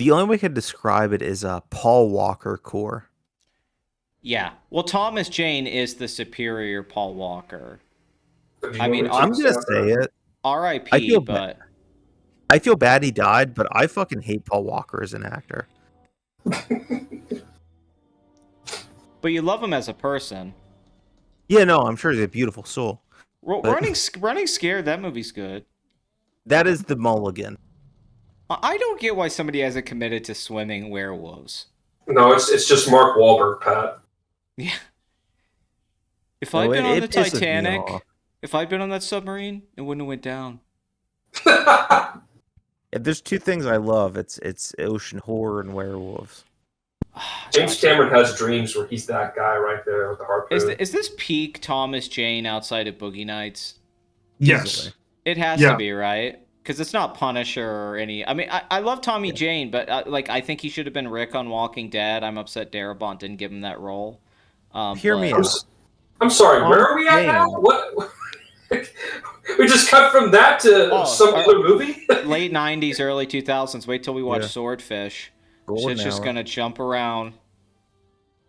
The only way I could describe it is a Paul Walker core. Yeah. Well, Thomas Jane is the superior Paul Walker. Do you I want mean, me to I'm gonna sound say it. I R.I.P. feel ba- But I feel bad he died, but I fucking hate Paul Walker as an actor. you love him as a person. Yeah, no, I'm sure he's a beautiful soul. But Running Scared. That movie's good. that is the mulligan. I don't get why somebody hasn't committed to swimming werewolves. No, it's just Mark Wahlberg, Pat. Yeah. If No, I'd been on the it pisses me Titanic, off. if I'd been on that submarine, it wouldn't have went down. If there's two things I love, it's ocean horror and werewolves. James Cameron has dreams where he's that guy right there with the harpoon. Is this peak Thomas Jane outside of Boogie Nights? Yes. Easily. It has Yeah. to be, right? Because it's not Punisher or any. I mean, I love Tommy Jane, but I think he should have been Rick on Walking Dead. I'm upset Darabont didn't give him that role. Hear me I'm, out. I'm sorry, Oh, where are we at now? damn. What? We just cut from that to some other movie? Late '90s, early 2000s. Wait till we watch Yeah. Swordfish. Golden Shit's just hour. gonna jump around.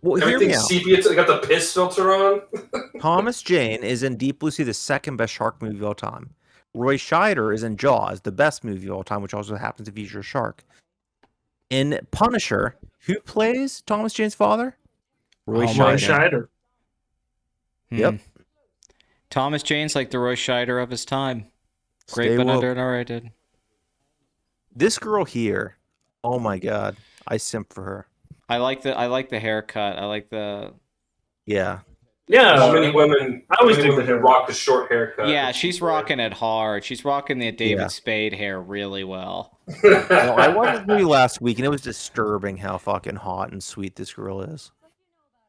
Well, hear me Everything's out. sepia. They got the piss filter on. Thomas Jane is in Deep Blue Sea, the second best shark movie of all time. Roy Scheider is in Jaws, the best movie of all time, which also happens to feature a shark. In Punisher, who plays Thomas Jane's father? Roy Oh my Roy Scheider. Scheider. Yep. Thomas Jane's like the Roy Scheider of his time. Great Stay but woke. underrated. This girl here, oh my god, I simp for her. I like the haircut. I like the Yeah, Yeah. How many women? I always how many think the women hair- rock the short haircut. yeah. She's rocking it hard. She's rocking the David Yeah. Spade hair really well. no, I watched this movie last week, and it was disturbing how fucking hot and sweet this girl is.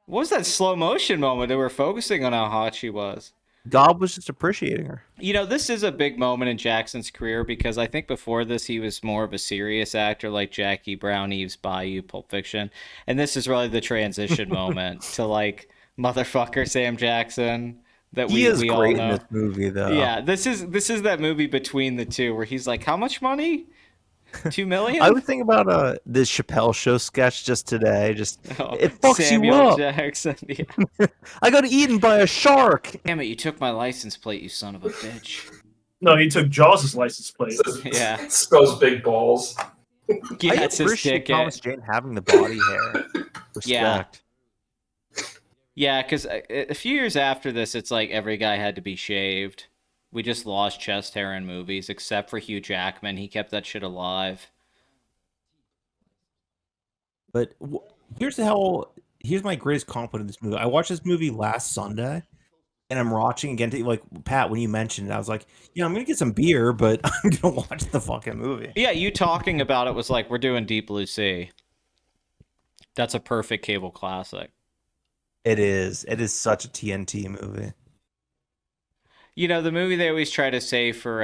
What was that slow motion moment? They were focusing on how hot she was. God was just appreciating her. You know, this is a big moment in Jackson's career because I think before this he was more of a serious actor like Jackie Brown, Eve's Bayou, Pulp Fiction. And this is really the transition moment to like motherfucker Sam Jackson that He is we all great in know. this movie, though. Yeah, this is that movie between the two where he's like, how much money? 2 million? I was thinking about this Chappelle Show sketch just today. Just Oh, it fucks you Samuel up. Jackson. Yeah. I got eaten by a shark. Damn it, you took my license plate, you son of a bitch. No, he took Jaws' license plate. Yeah. Spells big balls. Yeah, I it's his appreciate dick. Thomas Jane having the body hair. Yeah. Respect. Yeah, because a few years after this, it's like every guy had to be shaved. We just lost chest hair in movies, except for Hugh Jackman. He kept that shit alive. But here's my greatest compliment in this movie. I watched this movie last Sunday, and I'm watching again. Like Pat, when you mentioned it, I was like, yeah, I'm gonna get some beer, but I'm gonna watch the fucking movie. Yeah, you talking about it was like, we're doing Deep Blue Sea. That's a perfect cable classic. It is. It is such a TNT movie. You know, the movie they always try to say for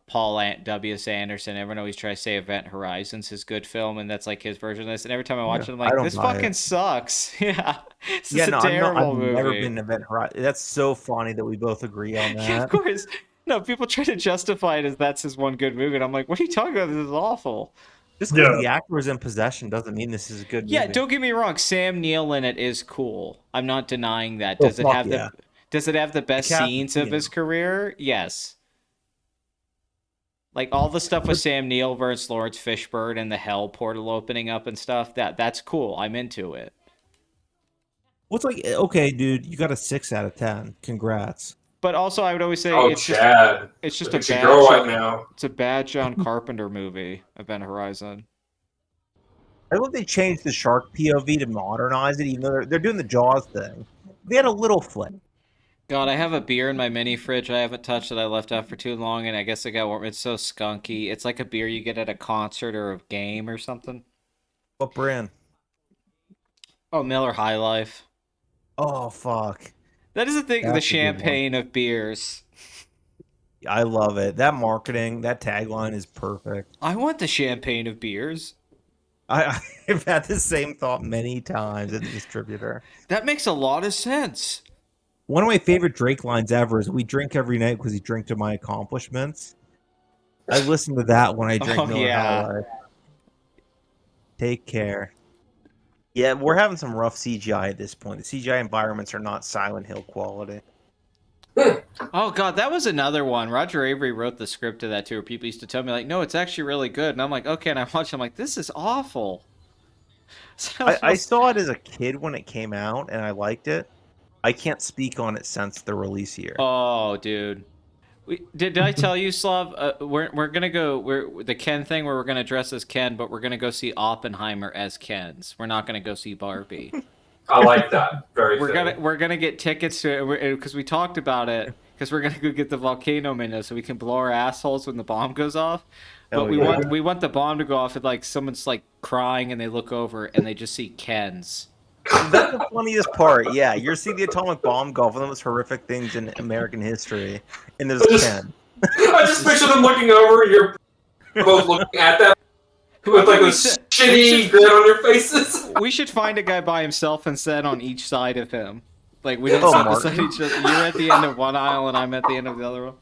W.S. Anderson, everyone always tries to say Event Horizon's his good film, and that's like his version of this. And every time I watch it, I'm I like, don't this buy fucking it. sucks. Yeah, this Yeah, is no, a terrible I've movie. never been to Event Horizon. That's so funny that we both agree on that. Yeah, of course. No, people try to justify it as that's his one good movie, and I'm like, what are you talking about? This is awful. Just because Yeah. the actor was in possession doesn't mean this is a good Yeah, movie. don't get me wrong. Sam Neill in it is cool. I'm not denying that. Oh, Does it fuck have yeah. the best Captain scenes of Ian. his career? Yes. Like all the stuff with Sam Neill versus Lawrence Fishburne and the Hell portal opening up and stuff. That's cool. I'm into it. What's like, okay, dude, you got a 6 out of 10. Congrats. But also, I would always say Oh, it's just Chad. a It's a bad girl right John, now. it's a bad John Carpenter movie. Event Horizon. I love they changed the shark POV to modernize it, even though they're doing the Jaws thing. They had a little flip. God, I have a beer in my mini fridge I haven't touched that I left out for too long, and I guess it got warm. It's so skunky. It's like a beer you get at a concert or a game or something. What brand? Oh, Miller High Life. Oh, fuck. That is the thing, the That's a good one. champagne of beers. I love it. That marketing, that tagline is perfect. I want the champagne of beers. I've had the same thought many times at the distributor. That makes a lot of sense. One of my favorite Drake lines ever is, "We drink every night because you drink to my accomplishments." I listen to that when I drink Oh, Miller yeah. High Life. Take care. Yeah, we're having some rough CGI at this point. The CGI environments are not Silent Hill quality. Oh god, that was another one. Roger Avery wrote the script to that too, where people used to tell me like, "No, it's actually really good," and I'm like, "Okay," and I watched. I'm like, "This is awful." I saw it as a kid when it came out, and I liked it. I can't speak on it since the release year. Oh, dude. Did I tell you, Slav? We're gonna go. We're the Ken thing where we're gonna dress as Ken, but we're gonna go see Oppenheimer as Kens. We're not gonna go see Barbie. I like that. Very. We're gonna get tickets to it because we talked about it. Because we're gonna go get the volcano window so we can blow our assholes when the bomb goes off. But we want the bomb to go off and like someone's like crying and they look over and they just see Kens. That's the funniest part. Yeah, you're seeing the atomic bomb go off, one of the most horrific things in American history, and there's Ken. I just picture them looking over. You're both looking at them with like a shitty grin on your faces. We should find a guy by himself and sit on each side of him. Like we don't sit beside each other. You're at the end of one aisle and I'm at the end of the other one.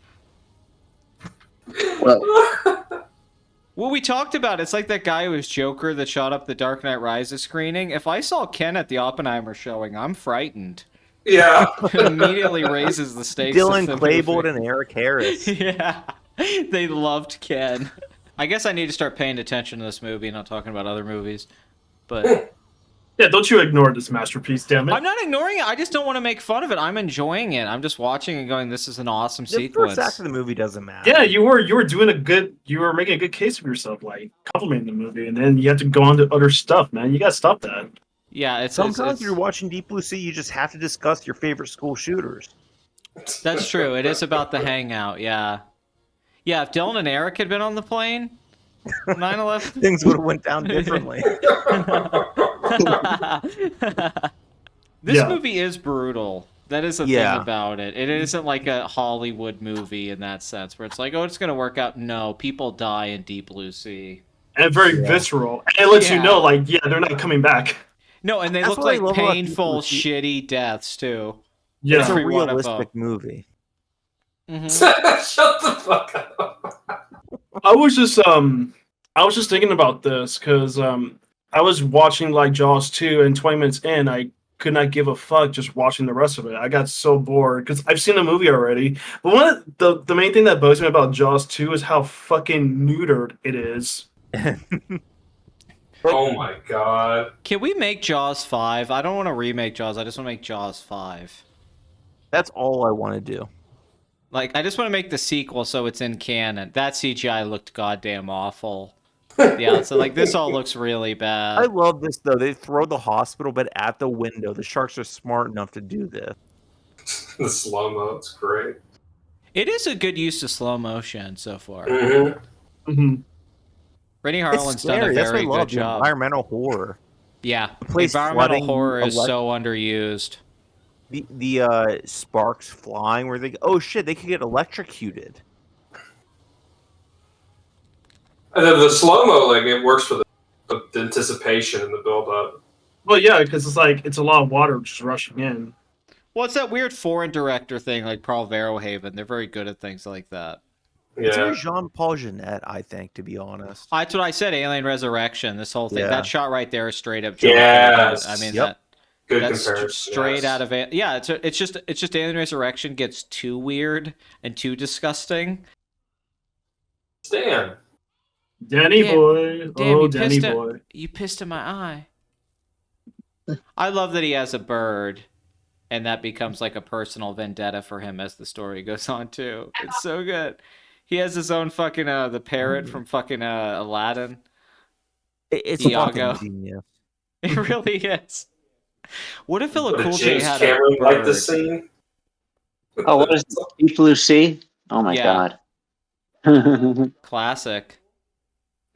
Well, we talked about it's like that guy who was Joker that shot up the Dark Knight Rises screening. If I saw Ken at the Oppenheimer showing, I'm frightened. Yeah. It immediately raises the stakes. Dylan Klebold and Eric Harris. Yeah, they loved Ken. I guess I need to start paying attention to this movie, not talking about other movies. But Yeah, don't you ignore this masterpiece, damn it. I'm not ignoring it. I just don't want to make fun of it. I'm enjoying it. I'm just watching and going, "This is an awesome The sequence." first act of the movie doesn't matter. Yeah, you were making a good case of yourself, like complimenting the movie, and then you have to go on to other stuff, man. You gotta stop that. Yeah, it's Sometimes you're watching Deep Blue Sea, you just have to discuss your favorite school shooters. That's true. It is about the hangout. Yeah, yeah. If Dylan and Eric had been on the plane, 9/11. Things would have went down differently. This Yeah. movie is brutal. That is the thing about it. It isn't like a Hollywood movie in that sense, where it's like, oh, it's going to work out. No, people die in Deep Blue Sea. And very visceral. And it lets you know, like, yeah, they're not coming back. No, and they That's look what I like love about painful, Deep Blue Sea. shitty deaths, too. Yeah. It's a Every one of realistic movie. Mhm. Shut the fuck up. I was just thinking about this because I was watching like Jaws 2 and 20 minutes in, I could not give a fuck just watching the rest of it. I got so bored because I've seen the movie already. But one of the main thing that bugs me about Jaws 2 is how fucking neutered it is. Oh my god. Can we make Jaws 5? I don't want to remake Jaws. I just want to make Jaws 5. That's all I want to do. Like, I just want to make the sequel so it's in canon. That CGI looked goddamn awful. Yeah, so like this all looks really bad. I love this though. They throw the hospital bed at the window. The sharks are smart enough to do this. The slow-mo, it's great. It is a good use of slow motion so far. Mm-hmm. Mm-hmm. Rennie It's Harlan's done a scary. That's what I very love. good The job. environmental horror. Yeah, place environmental flooding, horror is so underused. The sparks flying where they oh shit they could get electrocuted. And then the slow-mo, like, it works for the anticipation and the build-up. Well, yeah, because it's a lot of water just rushing in. Well, it's that weird foreign director thing like Paul Verhoeven. They're very good at things like that. It's Yeah. very Jean-Paul Jeunet, I think, to be honest. That's what I said. Alien Resurrection. This whole thing. Yeah. That shot right there is straight up. Yes. I mean Yep. Good that's comparison. straight yes. out of it. Yeah, it's just Alien Resurrection gets too weird and too disgusting. Stan. Danny Damn. boy. Damn, Oh, you Danny pissed it. boy. You pissed in my eye. I love that he has a bird, and that becomes like a personal vendetta for him as the story goes on too. It's so good. He has his own fucking the parrot from fucking Aladdin. It's Iago. fucking genius. It really is. What if Philip Did Cool J James had Cameron a bird? like this scene? Oh, what is it? Deep Blue Sea? Oh my Yeah. god. Classic.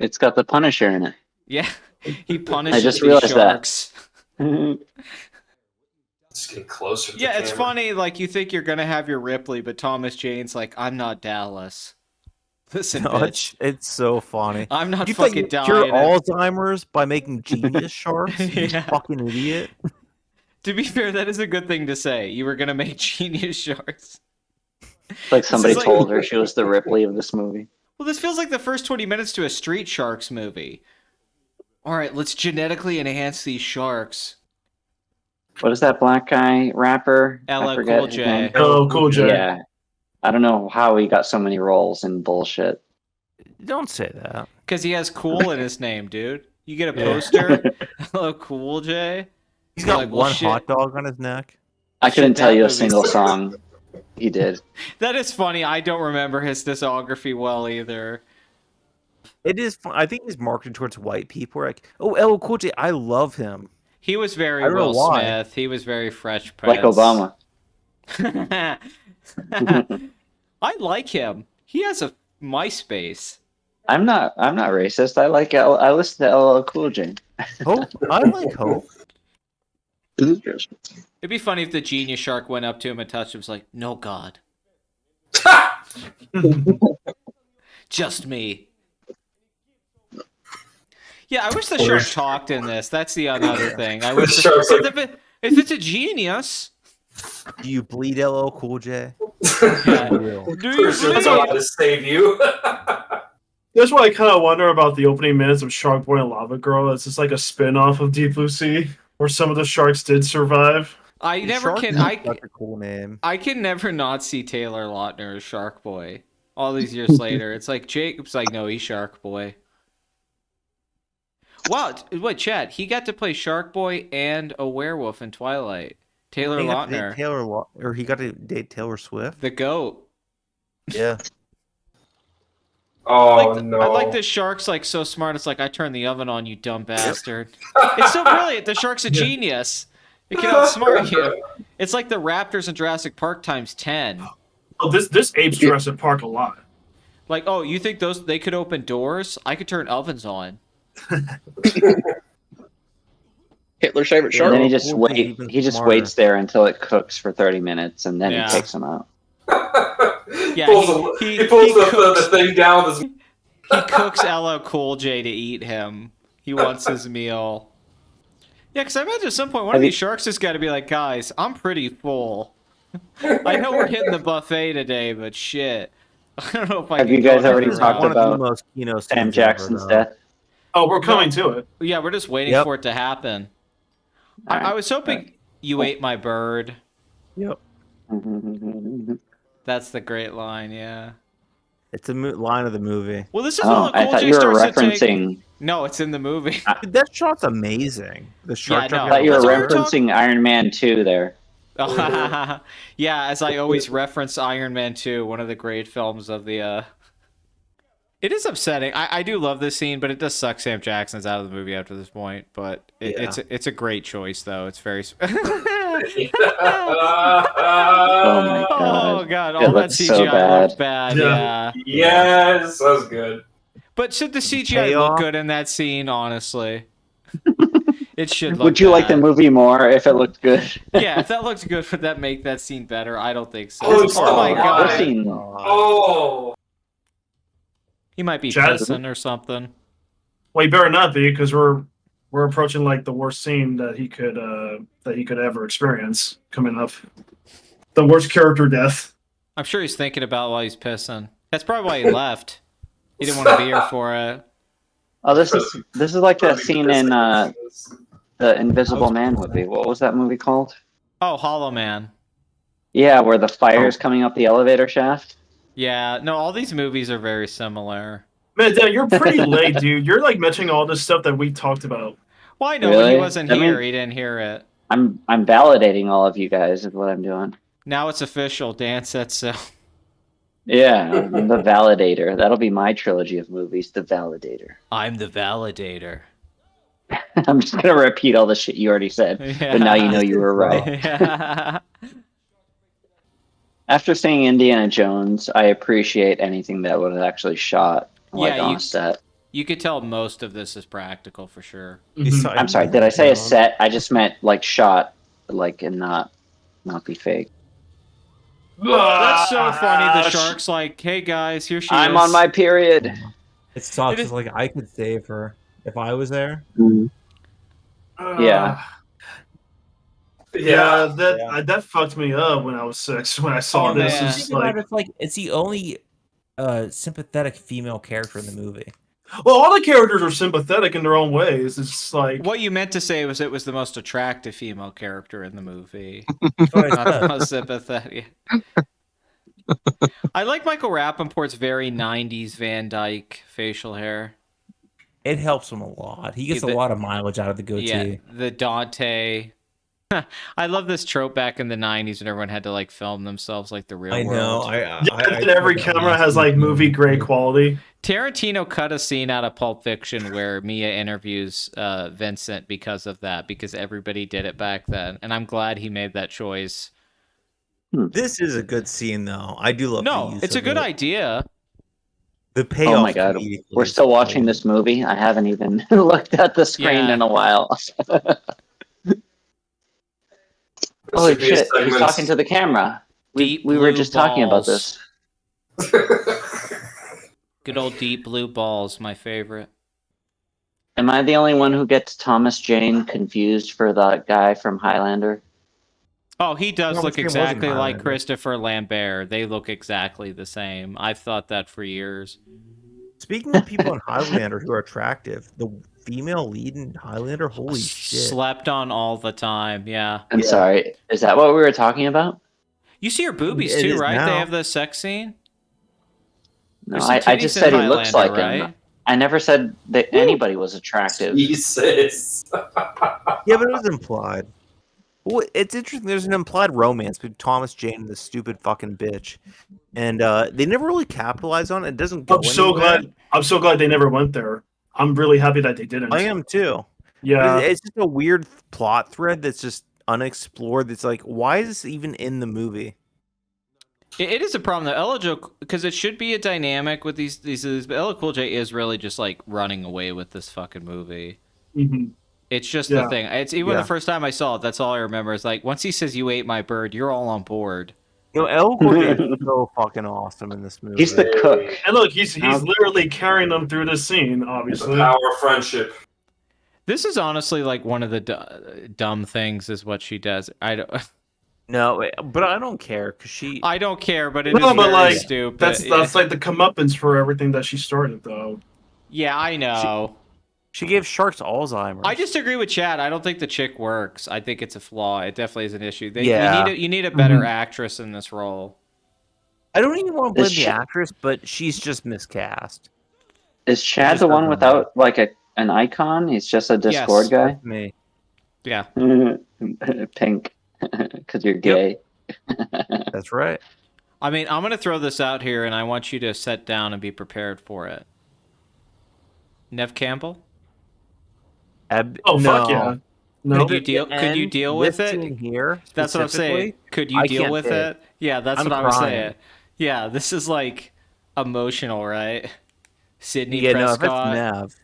It's got the Punisher in it. Yeah, he punishes just these realized that. sharks. It's getting closer to Yeah, the it's camera. funny. Like you think you're gonna have your Ripley, but Thomas Jane's like, I'm not Dallas. Listen, No, bitch. it's so funny. I'm not You thought fucking you dying. cure Alzheimer's by making genius sharks? You Yeah. fucking idiot. To be fair, that is a good thing to say. You were gonna make genius sharks. Like somebody is like- told her she was the Ripley of this movie. Well, this feels like the first 20 minutes to a Street Sharks movie. All right, let's genetically enhance these sharks. What is that black guy rapper? I LL forget Cool his J. name. Oh, Cool J. Yeah. I don't know how he got so many roles in bullshit. Don't say that. Because he has cool in his name, dude. You get a Yeah. poster, LL Cool J. He's You're got like, well, one shit. hot dog on his neck. I couldn't Shit, tell that you a movie's- single song he did. That is funny. I don't remember his discography well either. It is fun. I think he's marketed towards white people. Like, oh, LL Cool J, I love him. He was very I don't know Will why. Smith. He was very Fresh Prince. Like Obama. I like him. He has a MySpace. I'm not racist. I listen to LL Cool J. Hope. I like Hope. It'd be funny if the genius shark went up to him and touched him. Was like, no God, just me. Yeah, I wish the shark talked in this. That's the other thing. I wish Shark's like- if it's a genius. Do you bleed LL Cool J? Yeah. I will. Do you That's bleed? allowed to save you. That's why I kind of wonder about the opening minutes of Shark Boy and Lava Girl. It's just like a spin-off of Deep Blue Sea, where some of the sharks did survive. I never Shark can. is such a cool name. I can never not see Taylor Lautner as Shark Boy. All these years later, it's like Jacob's like, no, he's Shark Boy. Wow, what Chad? He got to play Shark Boy and a werewolf in Twilight. Taylor He got to date Lautner, or he got to date Taylor Swift. the goat. Yeah. Oh I no! like the shark's like so smart. It's like I turned the oven on, you dumb bastard. It's so brilliant. The shark's a genius. It can outsmart you. It's like the raptors in Jurassic Park times 10. Oh, this apes Jurassic Park a lot. Like, oh, you think they could open doors? I could turn ovens on. Hitler's favorite And shark. then he just smarter. waits there until it cooks for 30 minutes, and then Yeah. he takes them out. Yeah, pulls he the cooks- thing down with his. He cooks LL Cool J to eat him. He wants his meal. Yeah, because I imagine at some point one of Have you- these sharks has got to be like, guys, I'm pretty full. I know we're hitting the buffet today, but shit. I don't know if I Have can you go guys already another talked round. One of about the most, Sam scenes Jackson's ever, though. death? Oh, we're coming to it. Yeah, we're just waiting Yep. for it to happen. Alright. I was hoping you ate my bird. Yep. That's the great line, yeah. It's a line of the movie. Well, this is Oh, when I Cool thought J you were starts to take... referencing. No, it's in the movie. Dude, that shot's amazing. The shark Yeah, jumping no. I thought you were That's what we're referencing Iron Man 2 there. Yeah, as I always reference Iron Man 2, one of the great films of the It is upsetting. I do love this scene, but it does suck Sam Jackson's out of the movie after this point. But Yeah. it's a great choice though. It's very Oh my Oh god. god, It all that looks CGI so bad. looked bad, Yeah. yeah. Yes, that was good. But should the CGI look Payoff. good in that scene, honestly? It should look Would you like the bad. movie more if it looked good? Yeah, if that looked good, would that make that scene better? I don't think so. Oh, Oh my oh, god. What scene? Oh, He might be Chad? pissing or something. Well, he better not be, because we're approaching like the worst scene that he could ever experience coming up. The worst character death. I'm sure he's thinking about while he's pissing. That's probably why he left. He didn't want to be here for it. Oh, this is like that scene in the Invisible Man movie. What was that movie called? Oh, Hollow Man. Yeah, where the fire's coming up the elevator shaft. Yeah, no, all these movies are very similar. Man, Dan, you're pretty late, dude. You're like mentioning all this stuff that we talked about. Well, I know when he Really? wasn't I mean- here, he didn't hear it. I'm validating all of you guys is what I'm doing. Now it's official. Dan said so. Yeah, I'm the Validator. That'll be my trilogy of movies, The Validator. I'm the validator. I'm just gonna repeat all the shit you already said, but now you know you were right. Yeah. After seeing Indiana Jones, I appreciate anything that was actually shot like Yeah, on you- a set. You could tell most of this is practical for sure. Mhm. I'm sorry, did I say a set? I just meant like shot, like and not be fake. That's so funny. The Ah, shark's like, "Hey guys, here she I'm is." on my period. It sucks. It is- It's like I could save her if I was there. Yeah. Yeah, that Yeah. that fucked me up when I was 6 when I saw Oh, this. man. It's Think about like, it, it's like it's the only sympathetic female character in the movie. Well, all the characters are sympathetic in their own ways. It's just like What you meant to say was it was the most attractive female character in the movie, That's what I not the said. most sympathetic. I like Michael Rappaport's very 90s Van Dyke facial hair. It helps him a lot. He gets Yeah, a lot of mileage out of the goatee. Yeah, the Dante. I love this trope back in the 90s when everyone had to like film themselves like the real I world. know. and every camera has like movie grade quality. Tarantino cut a scene out of Pulp Fiction where Mia interviews Vincent because of that, because everybody did it back then, and I'm glad he made that choice. This is a good scene, though. I do love. the No, use it's a of good it. idea. The payoff. Oh my god, immediately we're is still cool. watching this movie. I haven't even looked at the screen Yeah. in a while. Holy Should be a shit, he's segment. talking to the camera. Deep We were blue just talking about balls. this. Good old deep blue balls, my favorite. Am I the only one who gets Thomas Jane confused for the guy from Highlander? Oh, he does Thomas look Jane wasn't exactly like Highlander. Christopher Lambert. They look exactly the same. I've thought that for years. Speaking of people in Highlander who are attractive, the female lead in Highlander, holy shit! Slept on all the time, yeah. I'm Yeah. sorry. Is that what we were talking about? You see her boobies It too, is right? now. They have the sex scene. No, There's some I just titties in said he looks like Highlander, him. right? I never said that anybody was attractive. Jesus. Yeah, but it was implied. Well, it's interesting. There's an implied romance between Thomas Jane and this stupid fucking bitch, and they never really capitalize on it. It doesn't go. I'm so anywhere. glad. I'm so glad they never went there. I'm really happy that they didn't. I am too. Yeah. But it's just a weird plot thread that's just unexplored. That's like, why is this even in the movie? It is a problem though. Ella, because it should be a dynamic with these. But Ella Cool J is really just like running away with this fucking movie. Mhm. It's just Yeah. the thing. It's even Yeah. the first time I saw it. That's all I remember. Is like once he says "You ate my bird," you're all on board. You know, El Gordo is so fucking awesome in this movie. He's the cook. And look, he's Now- literally carrying them through this scene. The Obviously. power of friendship. This is honestly like one of the dumb things is what she does. I don't. No, but I don't care because she. I don't care, but it No, is but, very like, stupid. That's like the comeuppance for everything that she started, though. Yeah, I know. She gave sharks Alzheimer's. I just agree with Chad. I don't think the chick works. I think it's a flaw. It definitely is an issue. Yeah. You need a better Mhm. actress in this role. I don't even want to blame Is the she- actress, but she's just miscast. Is Chad just the one doesn't without like an icon? He's just a Discord Yes. Me. Yeah. guy. Pink, because you're gay. That's right. I mean, I'm going to throw this out here, and I want you to sit down and be prepared for it. Nev Campbell? Oh fuck no. yeah! No, Could you deal with this it? scene here, That's what I'm saying. specifically, Could you I deal can't with take. it? Yeah, that's I'm what I was crying. saying. Yeah, this is like emotional, right? Sydney Yeah, no, if it's Prescott. Nev,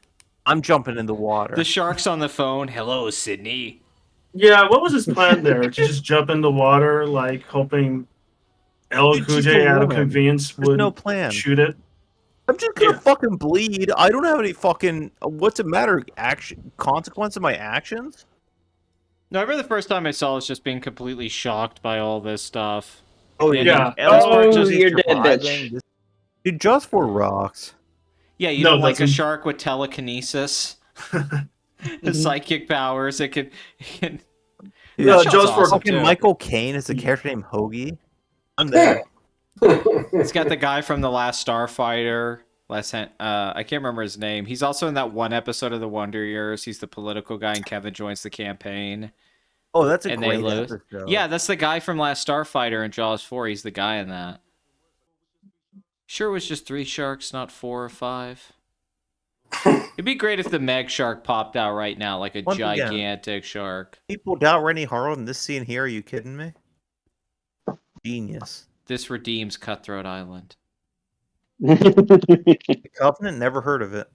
I'm jumping in the water. The shark's on the phone. Hello, Sydney. yeah. What was his plan there? To just jump in the water, like hoping El Dude, Cool she's J a out of woman. convenience There's would no plan. shoot it. I'm just gonna Yeah. fucking bleed. I don't have any fucking. What's it matter? Action consequence of my actions? No, I remember the first time I saw this just being completely shocked by all this stuff. Oh yeah. Oh, just you're dead, surviving. bitch. Dude, just for rocks. Yeah, you No, don't like a doesn't- shark with telekinesis, the psychic powers. It can. Dude, No, That just sounds for awesome, fucking too. Michael Caine is a character named Hoagie. I'm there. It's got the guy from the Last Starfighter. I can't remember his name. He's also in that one episode of The Wonder Years. He's the political guy, and Kevin joins the campaign. Oh, that's a And they great lose. episode. Yeah, that's the guy from Last Starfighter and Jaws 4. He's the guy in that. Sure, it was just 3 sharks, not 4 or 5. It'd be great if the Meg shark popped out right now, like a Once again. gigantic shark. People doubt Rennie Harlan in this scene here. Are you kidding me? Genius. This redeems Cutthroat Island. The Covenant, never heard of it.